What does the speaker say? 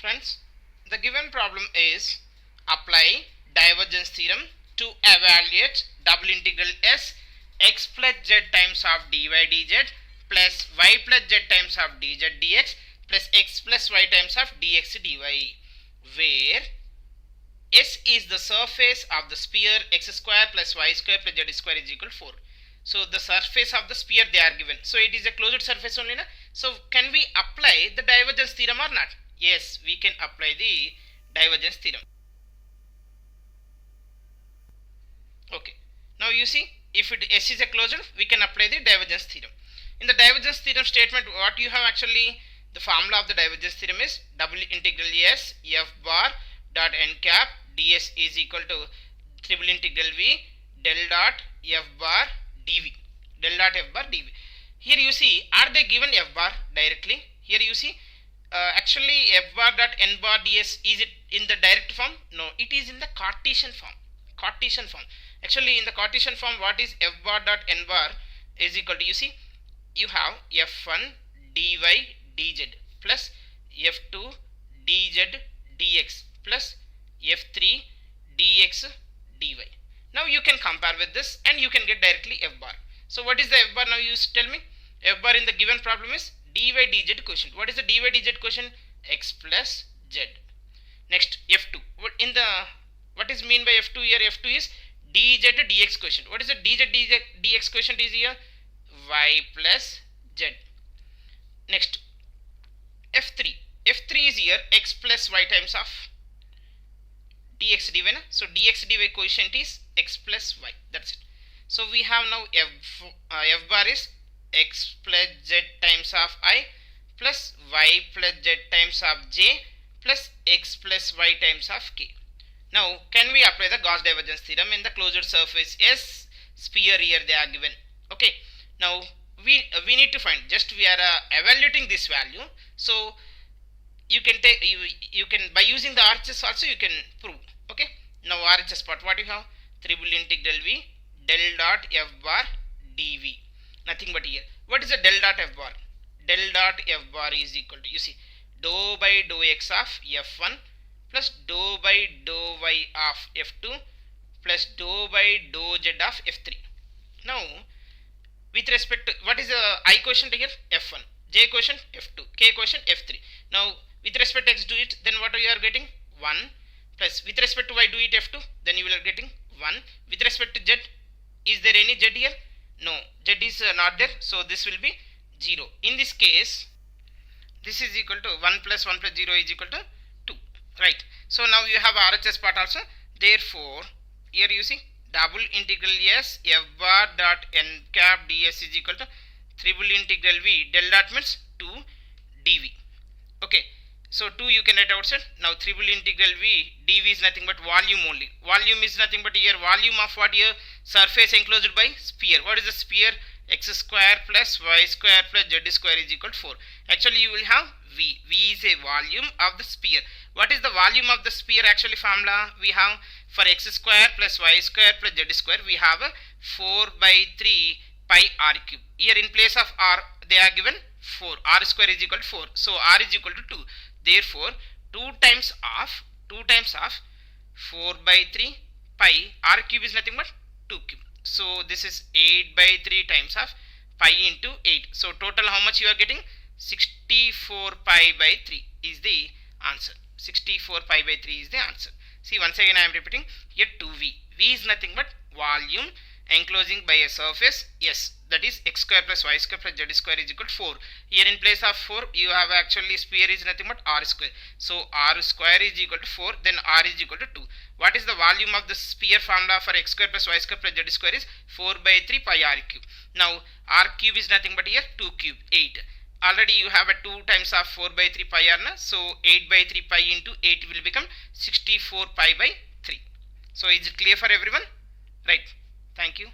Friends, the given problem is apply divergence theorem to evaluate double integral s x plus z times of dy dz plus y plus z times of dz dx plus x plus y times of dx dy, where S is the surface of the sphere x square plus y square plus z square is equal to 4. So the surface of the sphere they are given. So it is a closed surface only. Na? So can we apply the divergence theorem or not? Yes, we can apply the divergence theorem. Okay. Now you see, if S is a closed, we can apply the divergence theorem. In the divergence theorem statement, what you have actually, the formula of the divergence theorem is double integral S f bar dot n cap ds is equal to triple integral v del dot f bar dv, del dot f bar dv. Here you see, are they given f bar directly? Here you see, actually f bar dot n bar ds, is it in the direct form? No, it is in the Cartesian form. Cartesian form. Actually in the Cartesian form, what is f bar dot n bar is equal to, you see, you have f1 dy dz plus f2 dz dx plus f3 dx dy. Now you can compare with this and you can get directly f bar. So what is the f bar? Now you tell me. F bar in the given problem is dy dz quotient. What is the dy dz quotient? X plus z. Next f2. What is mean by f2 here? F2 is dz dx quotient. What is the dz dx quotient is here? Y plus z. Next f3. F3 is here x plus y times of dx dy. So dx dy quotient is x plus y. That's it. So we have now f bar is x plus z times of I plus y plus z times of j plus x plus y times of k. Now can we apply the Gauss divergence theorem in the closed surface S sphere? Here they are given. Okay. Now we need to find, just we are evaluating this value. So you can take, you can, by using the RHS also you can prove. Okay. Now RHS part, what you have? Triple integral v del dot f bar dv. Nothing but here. What is the del dot f bar? Del dot f bar is equal to, you see, dou by dou x of f1 plus dou by dou y of f2 plus dou by dou z of f3. Now with respect to, what is the I quotient here? f1, j quotient f2, k quotient f3. Now with respect to x do it, then what you are getting? 1 plus with respect to y do it f2, then you will are getting 1. With respect to z, is there any z here? No, z is not there, so this will be 0. In this case, this is equal to 1 plus 1 plus 0 is equal to 2, right? So now you have RHS part also. Therefore here you see, double integral s f bar dot n cap ds is equal to triple integral v del dot means 2 dv. Okay, so 2 you can write outside. Now triple integral v dv is nothing but volume only. Volume is nothing but here volume of what here? Surface enclosed by sphere. What is the sphere? X square plus y square plus z square is equal to 4. Actually you will have v. V is a volume of the sphere. What is the volume of the sphere? Actually formula we have for x square plus y square plus z square, we have a 4 by 3 pi r cube. Here in place of r they are given 4. R square is equal to 4. So r is equal to 2. Therefore 2 times of 4 by 3 pi r cube is nothing but 2 cube. So this is 8 by 3 times of pi into 8. So total how much you are getting? 64 pi by 3 is the answer. 64 pi by 3 is the answer. See, once again I am repeating here 2v. V is nothing but volume enclosing by a surface S, that is x square plus y square plus z square is equal to 4. Here in place of 4 you have actually sphere is nothing but r square. So r square is equal to 4, then r is equal to 2. What is the volume of the sphere formula for x square plus y square plus z square is 4 by 3 pi r cube. Now r cube is nothing but here 2 cube 8. Already you have a 2 times of 4 by 3 pi r na, so 8 by 3 pi into 8 will become 64 pi by 3. So is it clear for everyone? Right. Thank you.